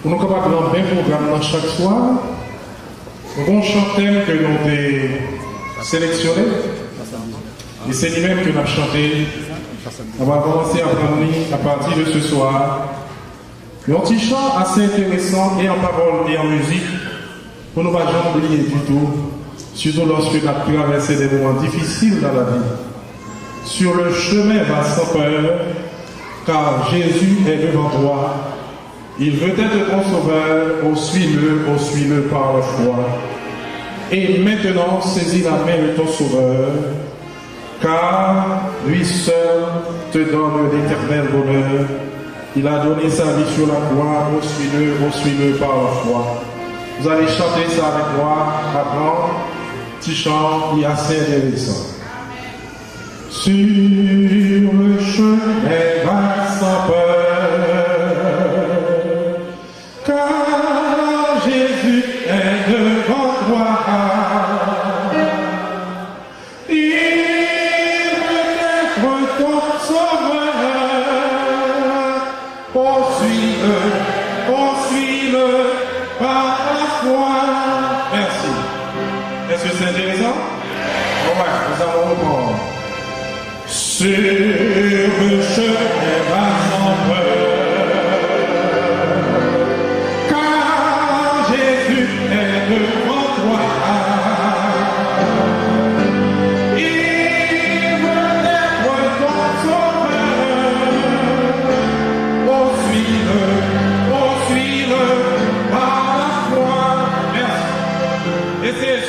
Pour nous capables de bien programme dans chaque soir, nous avons chanté que nous avons sélectionné. Et c'est lui-même que nous avons chanté. On va commencer à prendre à partir de ce soir. Un petit chant assez intéressant et en parole et en musique pour nous ne pas jamais oublier du tout, surtout lorsque nous avons traversé des moments difficiles dans la vie. Sur le chemin va sans peur, car Jésus est devant toi. Il veut être ton sauveur, oh suis-le par la foi. Et maintenant, saisis la main de ton sauveur, car lui seul te donne l'éternel bonheur. Il a donné sa vie sur la croix, oh suis-le par la foi. Vous allez chanter ça avec moi, avant, petit chant qui est assez intéressant. Sur le chemin va sans peur, car Jésus est devant toi. Il veut être ton sauveur. Poursuis-le par la foi. Merci. Est-ce que c'est intéressant? Ouais, nous allons reprendre. Sur le chemin va sans peur, car Jésus est devant toi. Il veut être ton sauveur. Poursuis-le par la foi. Merci. Et c'est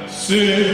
seul.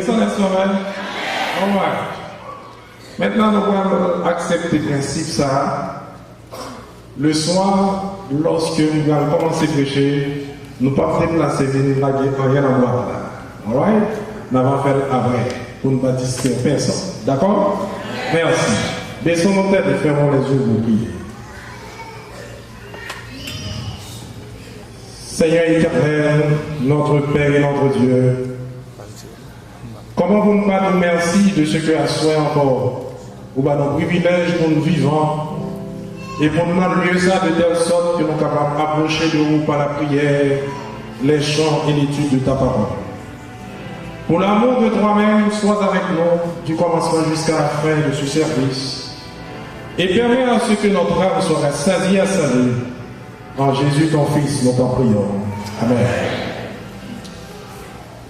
ça, n'est-ce pas? All right. Maintenant, nous allons accepter le principe ça. Le soir, lorsque nous allons commencer à prêcher, nous ne pouvons pas déplacer, venir là, rien à voir là. All right? Nous allons faire après, pour ne pas distraire personne. D'accord? Merci. Baissons nos têtes et fermons les yeux pour prier. Seigneur éternel, notre Père et notre Dieu, comment vous nous pas nous merci de ce que à soi encore, ou nos privilèges pour nous vivants, et pour nous lieu ça de telle sorte que nous sommes capables d'approcher de vous par la prière, les chants et l'étude de ta parole. Pour l'amour de toi-même, sois avec nous du commencement jusqu'à la fin de ce service, et permets à ce que notre âme soit rassasiée à salut. En Jésus, ton Fils, nous t'en prions. Amen.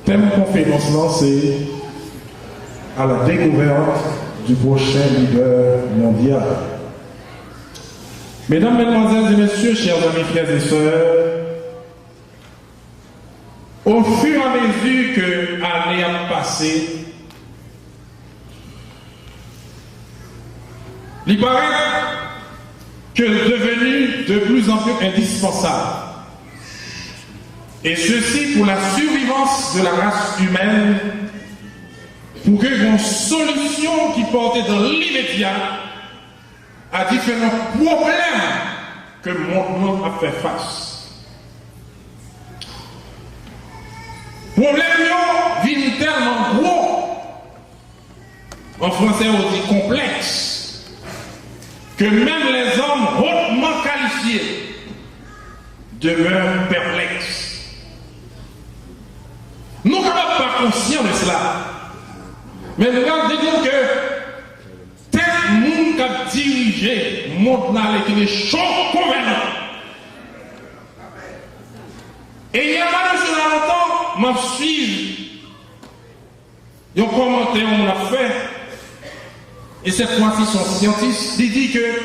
Thème conférence lancée à la découverte du prochain leader mondial. Mesdames, Mesdemoiselles et Messieurs, chers amis, frères et sœurs, au fur et à mesure que l'année a passé, il paraît que devenu de plus en plus indispensable. Et ceci pour la survivance de la race humaine, pour que une solution qui portait dans l'immédiat à différents problèmes que mon monde a fait face. Problèmes viennent tellement gros, en français on dit complexe, que même les hommes hautement qualifiés demeurent perplexes. Nous ne sommes pas conscients de cela. Mais nous disons que tel monde qui a dirigé le monde qui est chaud convenant. Et il y a pas de cela longtemps, m'a suivi. Ils ont commenté, on l'a fait. Et cette fois-ci, son scientiste dit que,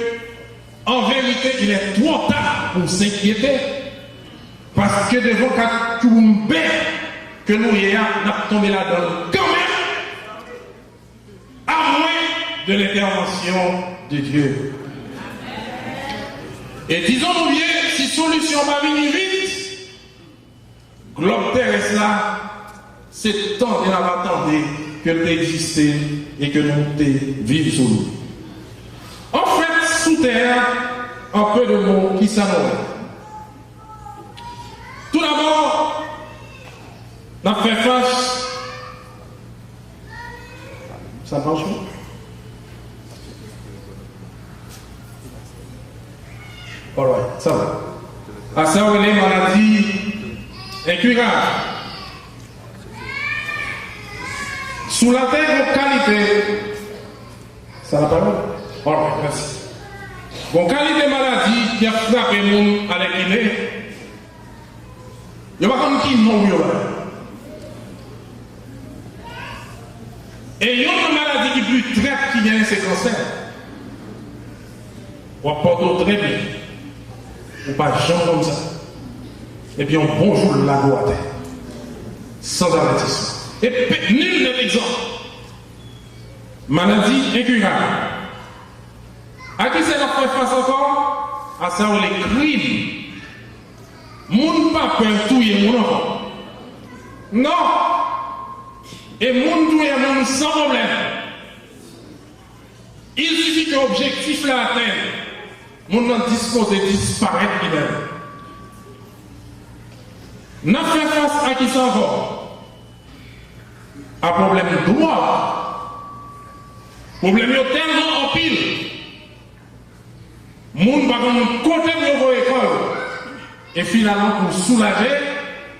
en vérité, il est trop tard pour s'inquiéter. Parce que devant Katoumbe, que nous avons tombé là-dedans, quand même, à moins de l'intervention de Dieu. Et disons-nous bien, si solution va venir vite, globe terrestre là, c'est tant qu'on a attendu que nous existons et que nous vivons sous nous. En fait, sous terre, un peu de mots qui s'annoncent. Tout d'abord, on a fait face. Ça marche pas? All right, ça va. À ça, on est maladie incurable. Sous la terre, qualité. Ça n'a pas l'air? All right, merci. Bon, qualité maladie qui a frappé le monde avec l'inné. Il n'y a pas comme qui non, et il y a une maladie qui est plus traite qui vient, c'est cancer. On porte très bien. On pas jamais comme ça. Et puis on bonjour la droite. Sans avertissement. Et nul n'est exemple. Maladie incurable. À qui c'est la fait face encore? À ça, on les crimes. Moun pas peur touiller mon enfant. Non. Et moun touiller moun sans problème. Il suffit que l'objectif là atteigne. Moun n'en dispose de disparaître lui-même. N'a fait face à qui ça encore? À problème de droit. Problème tellement en pile. Moun va comme côté de vos écoles. Et finalement, pour soulager,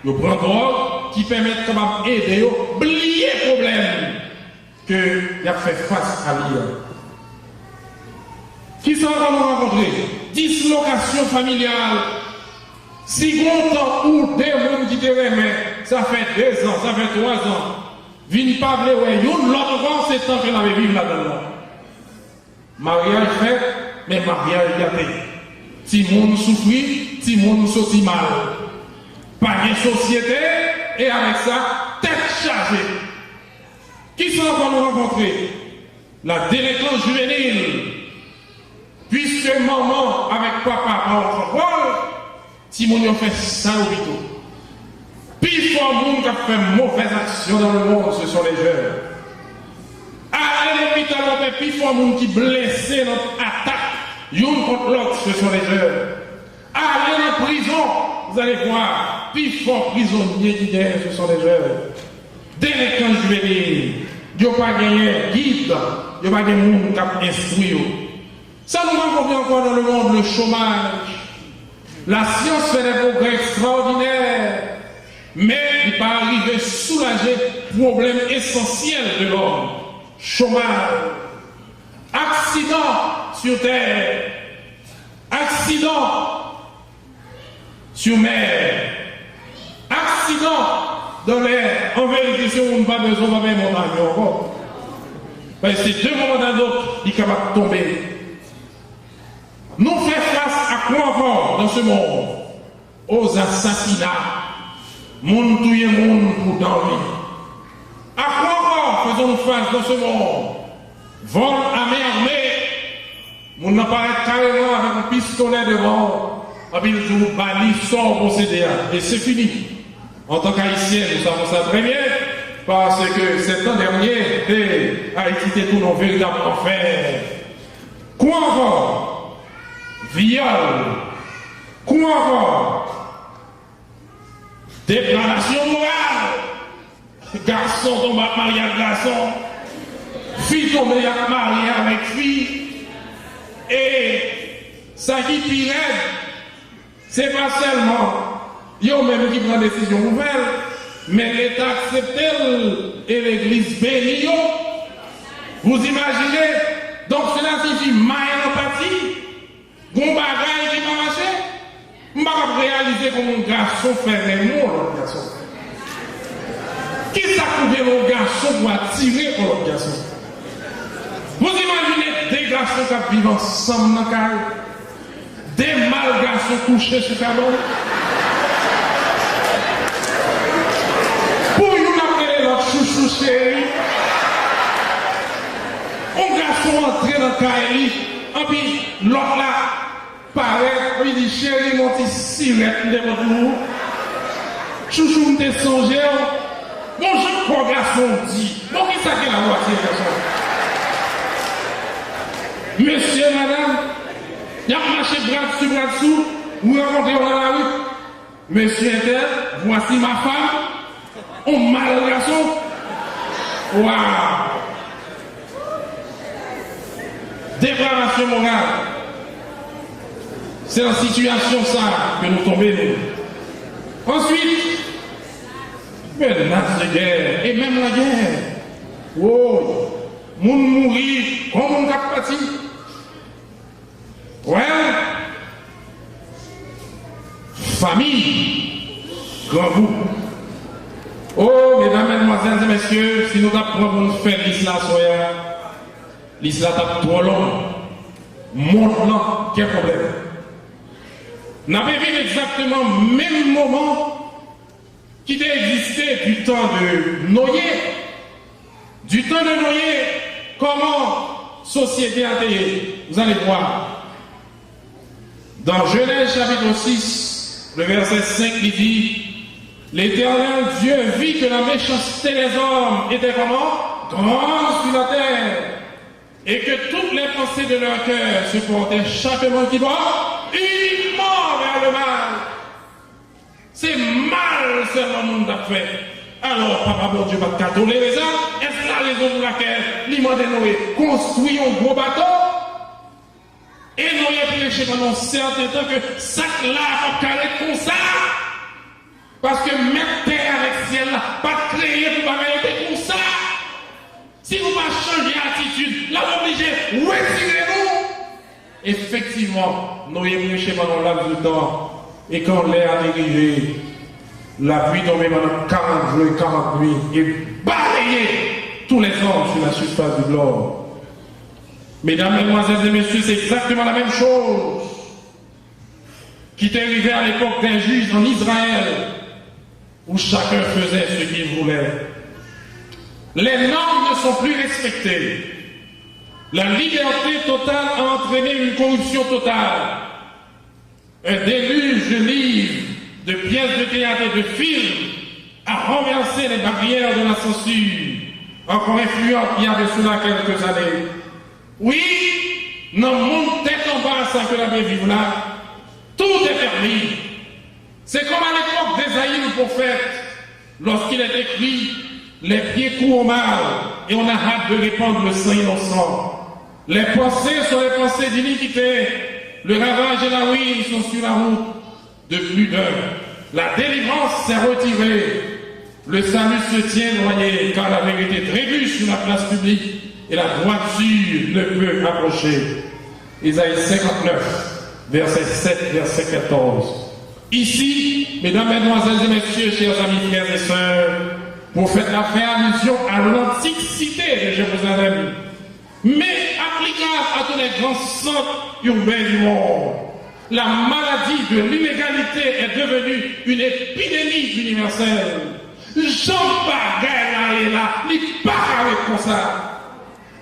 je prends drogue qui permet de aider à oublier le problème qu'il a fait face à lui. Qui sont nous rencontrer? Dislocation familiale. Si longtemps ou des gens qui te remettent, ça fait 2 ans, ça fait 3 ans. Viens pas blé, ouais, l'autre fois, c'est temps que l'avait vécu là-dedans. Mariage fait, mais mariage gâté. Si monde souffre, si monde sortit mal. Pas de société, et avec ça, tête chargée. Qui sont encore nous rencontrer? La délinquance juvénile. Puisque maman avec papa en contrôle, si mon fait ça au bito. Puis fort monde qui a fait mauvaise action dans le monde, ce sont les jeunes. Allez à l'hôpital, on fait plus fort monde qui blessé dans attaque, l'une contre l'autre, ce sont les jeunes. Allez en prison, vous allez voir, plus fort prisonnier qui gagne, ce sont les jeunes. Délinquants juvéniles, ils n'ont pas gagné guide, ils n'ont pas gagné monde qui a instruit. Ça nous rencontre encore dans le monde, le chômage. La science fait des progrès extraordinaires, mais il n'est pas arrivé à soulager le problème essentiel de l'homme. Chômage, accident sur terre, accident sur mer, accident dans l'air. En vérité, si on n'a pas besoin de même montagne encore. Parce que c'est deux moments d'un autre qui sont capables de tomber. Nous faisons face à quoi encore dans ce monde? Aux assassinats. Monde tuer monde pour dormir. À quoi encore faisons-nous face dans ce monde? Vol à main armée. Monde n'apparaît carrément avec un pistolet devant. Et puis il joue bali sans procéder. Et c'est fini. En tant qu'Haïtien, nous savons ça très bien. Parce que cet an dernier, Haïti était tout dans un véritable enfer. Quoi encore? Viol, quoi encore? Dégradation morale. Garçon tombe à marier avec garçon. Fille tombe à marier avec fille. Et ça qui pire, c'est pas seulement yo même qui prend décision nouvelle, mais l'État accepte et l'Église bénit. Vous imaginez? Donc cela signifie maïnopathie. Bon bagage qui va marcher, je ne vais pas réaliser comme un garçon fait les mots l'autre garçon. Qui s'accoupe mon garçon pour attirer l'autre garçon? Vous imaginez des garçons qui vivent ensemble dans le carré, des mâles garçons couchés sur le cabane. Pour nous appeler l'autre chouchou chéri, un garçon entré dans le carré, et puis l'autre là, paraît, il dit chéri, mon petit sirette devant nous. Chouchou me songé. Bonjour, quoi garçon dit. Bon, qui ça qui la moitié, garçon? Monsieur, madame, il y a marché bras dessus, bras dessous, vous rencontrez dans la rue. Monsieur Inter, voici ma femme. On mal garçon. Waouh! Dépravation morale. C'est la situation ça que nous tombons. Ensuite, menace de guerre, et même la guerre. Oh, moun mourir, comme on a parti. Ouais. Famille, grand bout. Oh, mesdames, mesdemoiselles et messieurs, si nous apprenons à faire l'islam, l'islam est trop long. Monde là, quel problème? Nous avons vu exactement le même moment qui a existé du temps de Noé. Du temps de Noé, comment société a été. Vous allez voir. Dans Genèse chapitre 6, le verset 5, il dit l'Éternel Dieu vit que la méchanceté des hommes était comment? Grande sur la terre. Et que toutes les pensées de leur cœur se portaient chacun qui doit uniquement vers le mal. C'est mal seulement le monde a fait. Alors, papa, bon Dieu, va te tolérer ça. Est-ce la raison pour laquelle l'imam de Noé construit un gros bateau? Et Noé prêché pendant un certain temps que ça là, va carrer comme ça. Parce que mettre terre avec ciel là, pas créer pour pas comme ça. Si vous ne changez d'attitude, là, vous obligez, retirez-vous. Effectivement, Noé prêché pendant laps de temps. Et quand l'air a dérivé, la pluie tombait pendant 40 jours et 40 nuits et balayait tous les hommes sur la surface du globe. Mesdames, mesdemoiselles et messieurs, c'est exactement la même chose qui est arrivé à l'époque d'un juge en Israël où chacun faisait ce qu'il voulait. Les normes ne sont plus respectées. La liberté totale a entraîné une corruption totale. Un déluge de livres, de pièces de théâtre et de films a renversé les barrières de la censure, encore influente il y avait cela quelques années. Oui, dans le monde tête en bas, ça que la vie vive là, tout est permis. C'est comme à l'époque d'Ésaïe le prophète, lorsqu'il est écrit « Les pieds courent au mal, et on a hâte de répandre le sang innocent. Les pensées sont les pensées d'iniquité, le ravage et la ruine sont sur la route de plus d'un. La délivrance s'est retirée, le salut se tient noyé, car la vérité trébuche sur la place publique, et la droiture ne peut approcher. » Isaïe 59, verset 7, verset 14. Ici, mesdames, mesdemoiselles et messieurs, chers amis, frères et sœurs, prophète a fait allusion à l'antiquité de Jérusalem, mais applicable à tous les grands centres urbains du monde. La maladie de l'inégalité est devenue une épidémie universelle. Jean Bagaille est là, il part avec comme ça.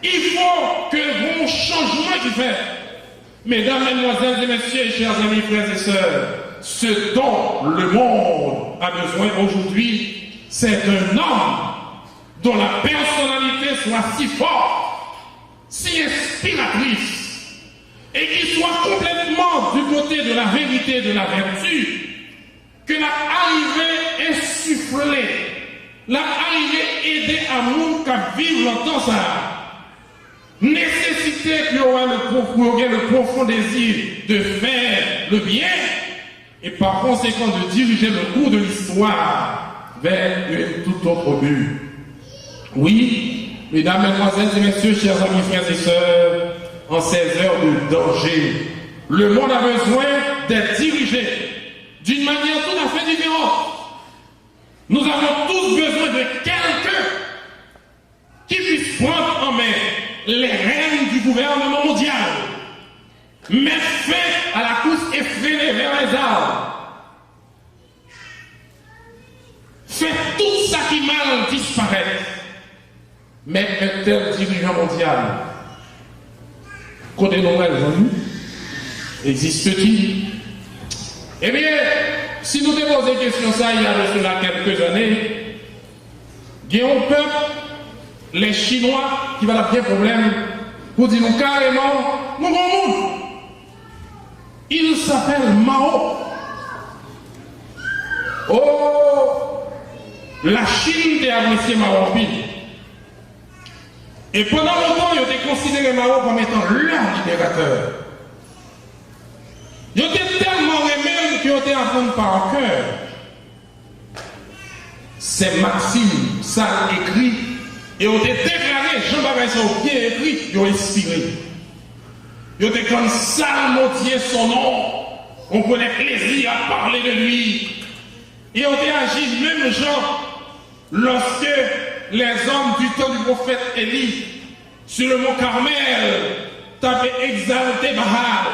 Il faut que vos changements qui fait. Mesdames, mesdemoiselles et messieurs, chers amis, frères et sœurs, ce dont le monde a besoin aujourd'hui, c'est un homme dont la personnalité soit si forte, si inspiratrice, et qui soit complètement du côté de la vérité, de la vertu, que l'arrivée insufflée, l'arrivée aider à nous qu'à vivre longtemps ça. Nécessité qu'il y aura le profond désir de faire le bien et par conséquent de diriger le cours de l'histoire vers un tout autre but. Oui, mesdames, mesdemoiselles et messieurs, chers amis, frères et sœurs, en ces heures de danger, le monde a besoin d'être dirigé d'une manière tout à fait différente. Nous avons tous besoin de quelqu'un qui puisse prendre en main les rênes du gouvernement mondial, mettre fin à la course effrénée vers les arbres, faire tout ça qui mal disparaître, mais un tel dirigeant mondial, côté nouvelles amis, existe-t-il? Eh bien, si nous déposons des questions ça il y a de cela quelques années, il y a un peuple, les Chinois, qui va avoir bien problème, pour dire nous carrément, mon bon monde, il s'appelle Mao. Oh, la Chine a apprécié Mao en pile. Et pendant longtemps, ils ont été considérés Mao comme étant leur libérateur. Ils ont été tellement aimés qu'ils ont été appris par cœur. C'est Maxime, ça écrit, et ont été déclarés, Jean Baptiste au pied écrit, ils ont inspiré. Ils ont été comme Salmodier son nom, on prenait plaisir à parler de lui. Ils ont été agis même genre lorsque les hommes du temps du prophète Élie, sur le mont Carmel, t'avaient exalté Baal.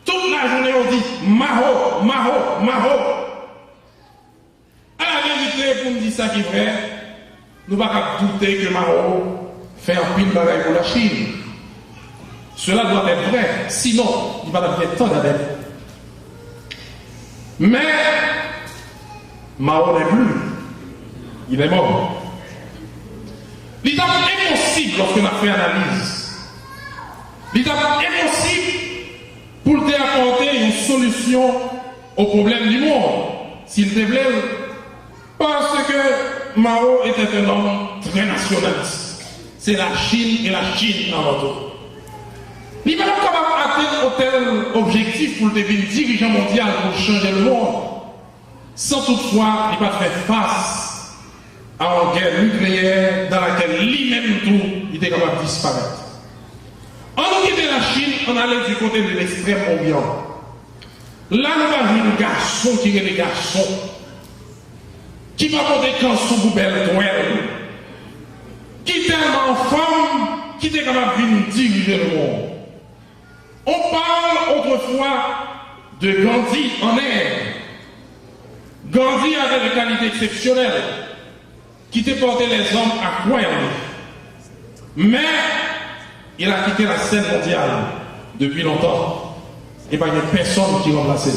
Toute la journée on dit Maho, Maho, Maho. À la vérité, pour me dire ça qui est vrai, nous ne pouvons pas douter que Maho fait un pile bagaille pour la Chine. Cela doit être vrai, sinon il va y avoir tant d'adeptes. Mais Mao n'est plus, il est mort. Il est impossible lorsqu'on a fait analyse. Il est impossible pour te apporter une solution au problème du monde, s'il te plaît, parce que Mao était un homme très nationaliste. C'est la Chine et la Chine avant tout. Il n'est pas capable d'atteindre un tel objectif pour devenir dirigeant mondial pour changer le monde, sans toutefois ne pas faire face à une guerre nucléaire dans laquelle lui-même tout il était capable de disparaître. En quittant la Chine, on allait du côté de l'extrême-orient. Là, nous avons un garçon qui est des garçons, qui va porter canson pour belle toile, qui est tellement femme, qui est capable de diriger le monde. On parle autrefois de Gandhi en Inde. Gandhi avait des qualités exceptionnelles. qui t'a porté les hommes à croire. Mais il a quitté la scène mondiale depuis longtemps. Et pas une personne qui remplace.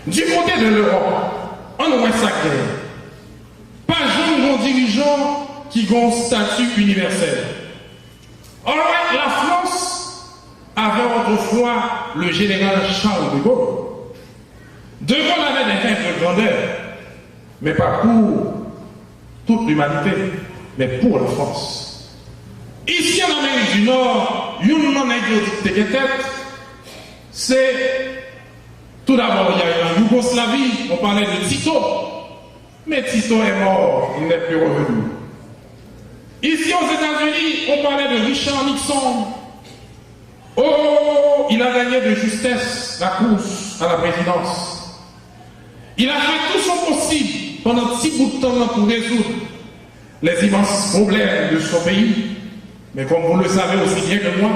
Du côté de l'Europe, on voit ça clair. Pas de dirigeants qui ont un statut universel. Alors, la France avait autrefois le général Charles de Gaulle. De Gaulle avait des rêves de grandeur, mais pas pour toute l'humanité, mais pour la France. Ici en Amérique du Nord, une non-tête, c'est tout d'abord, il y a eu en Yougoslavie, on parlait de Tito, mais Tito est mort, il n'est plus revenu. Ici aux États-Unis, on parlait de Richard Nixon. Oh, il a gagné de justesse la course à la présidence. Il a fait tout son possible pendant 6 bouts de temps pour résoudre les immenses problèmes de son pays. Mais comme vous le savez aussi bien que moi,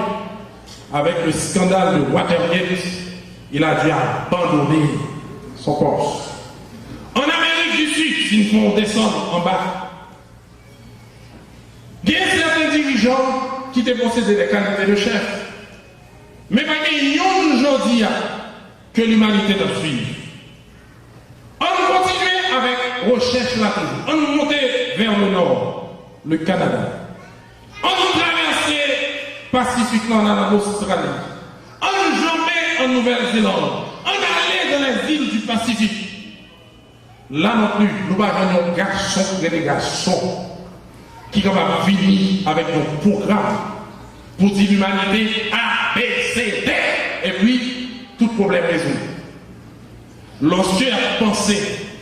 avec le scandale de Watergate, il a dû abandonner son poste. En Amérique du Sud, s'il faut descendre en bas, il y a certains dirigeants qui te possédaient des qualités de chef. Mais il y a aujourd'hui que l'humanité doit suivre. On continue avec recherche là toujours. On montait vers le nord, le Canada. On traversait pacifiquement dans l'Australie. On jambait en Nouvelle-Zélande. On allait dans les îles du Pacifique. Là non plus, nous avons des garçons et des garçons qui sont venus avec nos programmes pour dire l'humanité A, B, C, D. Et puis, tout problème résolu. Lorsque a pensé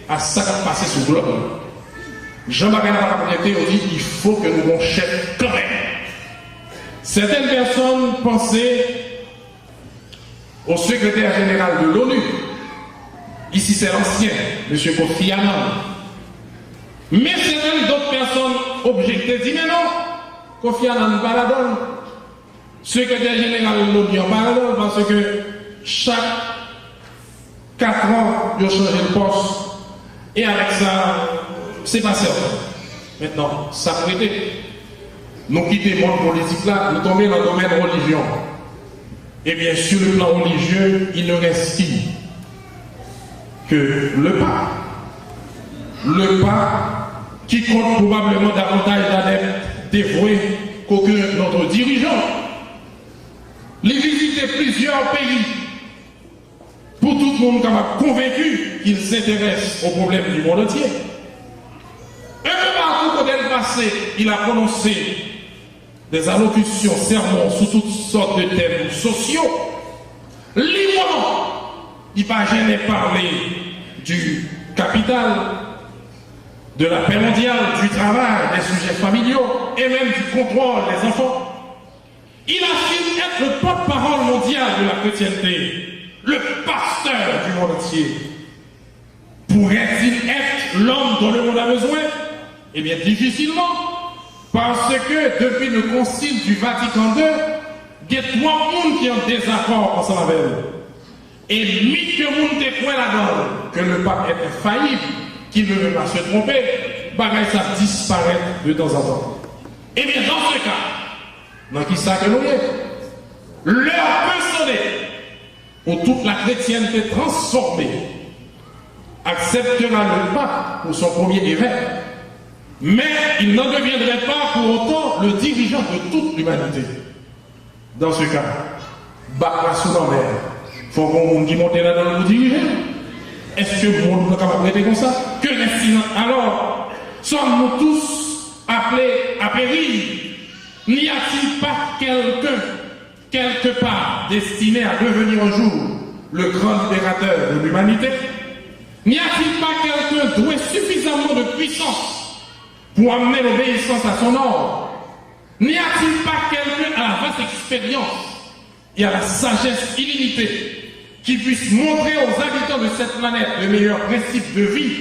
à ça qui a passé sur le globe, Jean-Marie Navarrete a dit il faut que nous ayons chef quand même. Certaines personnes pensaient au secrétaire général de l'ONU. Ici, c'est l'ancien, M. Kofi Annan. Mais certaines d'autres personnes objectaient, disent mais non, Kofi Annan pas la donne. Secrétaire général de l'ONU pas la donne parce que chaque 4 ans, il a changé de poste. Et avec ça, c'est pas certain. Maintenant, ça prêtait. Nous quittons le monde politique là, nous tombons dans le domaine religion. Et bien, sur le plan religieux, il ne reste qui que le pape. Le pape qui compte probablement davantage d'adeptes dévoués qu'aucun autre dirigeant. Il visite plusieurs pays pour tout le monde convaincu qu'il s'intéresse aux problèmes du monde entier. Un peu partout côté le passé, il a prononcé des allocutions, sermons sous toutes sortes de thèmes sociaux. Librement, il n'a pas gêné parler du capital, de la paix mondiale, du travail, des sujets familiaux et même du contrôle des enfants. Il affirme être le porte-parole mondial de la chrétienté, le pasteur du monde entier. Pourrait-il être l'homme dont le monde a besoin? Eh bien, difficilement. Parce que depuis le concile du Vatican II, il y a 3 mondes qui ont des accords ensemble avec eux. Et mi que monde te point là-dedans, que le pape est infaillible, qu'il ne veut pas se tromper, bagaille ça disparaît de temps en temps. Eh bien, dans ce cas, dans qui ça que nous est, l'heure peut sonner pour toute la chrétienté transformée acceptera le pape pour son premier évêque. Mais il n'en deviendrait pas pour autant le dirigeant de toute l'humanité. Dans ce cas, battre sous la mer. Il faut qu'on monde qui monte là-dedans pour diriger. Est-ce que le monde est capable de prêter comme ça? Que n'est-ce alors? Sommes-nous tous appelés à périr? N'y a-t-il pas quelqu'un, quelque part, destiné à devenir un jour le grand libérateur de l'humanité? N'y a-t-il pas quelqu'un doué suffisamment de puissance pour amener l'obéissance à son ordre? N'y a-t-il pas quelqu'un à la vaste expérience et à la sagesse illimitée qui puisse montrer aux habitants de cette planète le meilleur principe de vie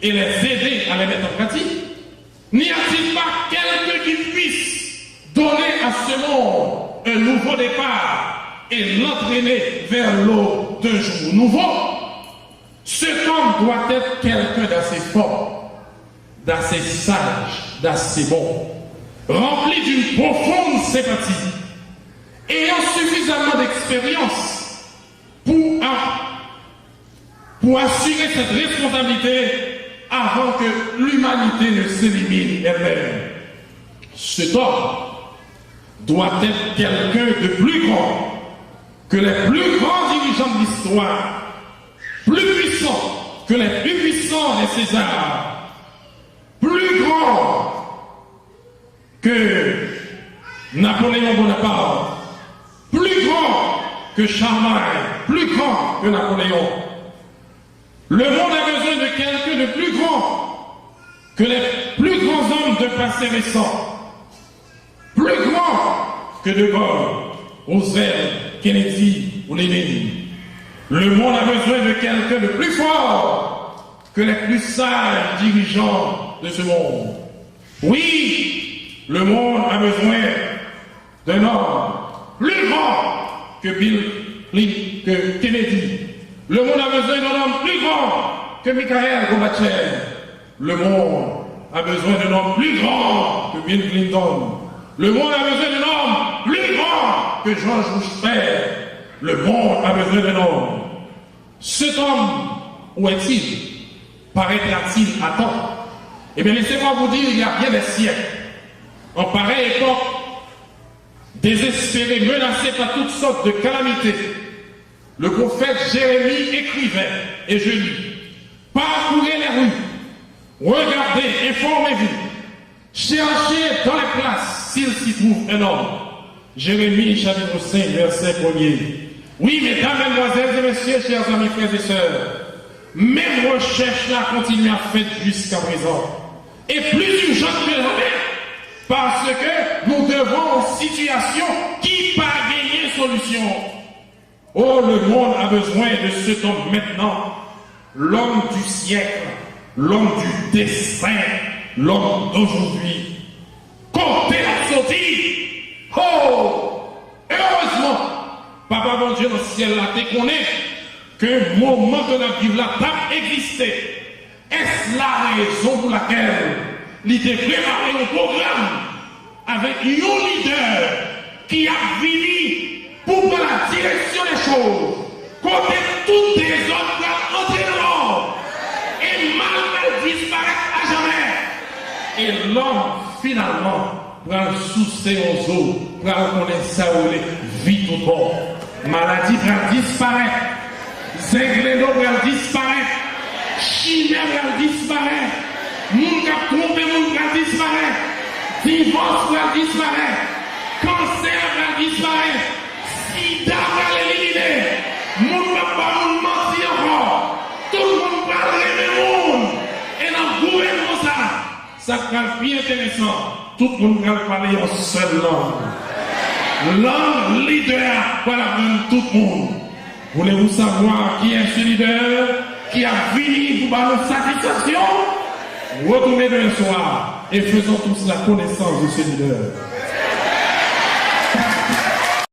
et les aider à les mettre en pratique? N'y a-t-il pas quelqu'un qui puisse donner à ce monde un nouveau départ et l'entraîner vers l'aube d'un jour nouveau? Ce homme doit être quelqu'un d'assez fort, d'assez sage, d'assez bon, rempli d'une profonde sympathie, ayant suffisamment d'expérience pour assurer cette responsabilité avant que l'humanité ne s'élimine elle-même. Cet homme doit être quelqu'un de plus grand que les plus grands dirigeants de l'histoire, plus puissant que les plus puissants des Césars, plus grand que Napoléon Bonaparte, plus grand que Charlemagne, plus grand que Napoléon. Le monde a besoin de quelqu'un de plus grand que les plus grands hommes de passé récent, plus grand que De Gaulle, Roosevelt, Kennedy ou Lénine. Le monde a besoin de quelqu'un de plus fort que les plus sages dirigeants de ce monde. Oui, le monde a besoin d'un homme plus grand que que Kennedy. Le monde a besoin d'un homme plus grand que Mikhail Gorbatchev. Le monde a besoin d'un homme plus grand que Bill Clinton. Le monde a besoin d'un homme plus grand que George Bush. Le monde a besoin d'un homme. Cet homme, où est-il? Paraîtra-t-il à temps? Eh bien, laissez-moi vous dire, il y a bien des siècles, en pareille époque, désespéré, menacé par toutes sortes de calamités, le prophète Jérémie écrivait, et je lis, parcourez les rues, regardez, informez-vous, cherchez dans les places s'il s'y trouve un homme. Jérémie, chapitre 5, verset 1er. Oui, mesdames, mesdemoiselles et messieurs, chers amis, frères et sœurs, même recherche-là continue à faire jusqu'à présent. Et plus urgente que jamais, parce que nous devons une situation qui pas gagner solution. Oh, le monde a besoin de cet homme maintenant, l'homme du siècle, l'homme du destin, l'homme d'aujourd'hui. Comptez la sortie. Oh, heureusement, Papa bon Dieu dans le ciel là, te connaît qu'un moment de la vie là t'a existé. Est-ce la raison pour laquelle il devait préparer un programme avec un leader qui a fini pour prendre la direction des choses, côté toutes les autres pour entrer dans l'ordre et mal disparaître à jamais. Et l'homme finalement prend le souci aux autres, prend reconnaître ça où il est vite ou bon. Maladie va disparaître, zingléno va disparaître, chimère va disparaître, moun qui a trompé moun va disparaître, divorce va disparaître, cancer va disparaître, sida va l'éliminer, moun va pas moun mentir encore, tout le monde va rêver moun, et dans le gouvernement ça sera bien intéressant, tout le monde va parler en seule langue. L'homme leader va la prendre tout le monde. Voulez-vous savoir qui est ce leader qui a fini pour avoir satisfaction? Retournez demain soir et faisons tous la connaissance de ce leader.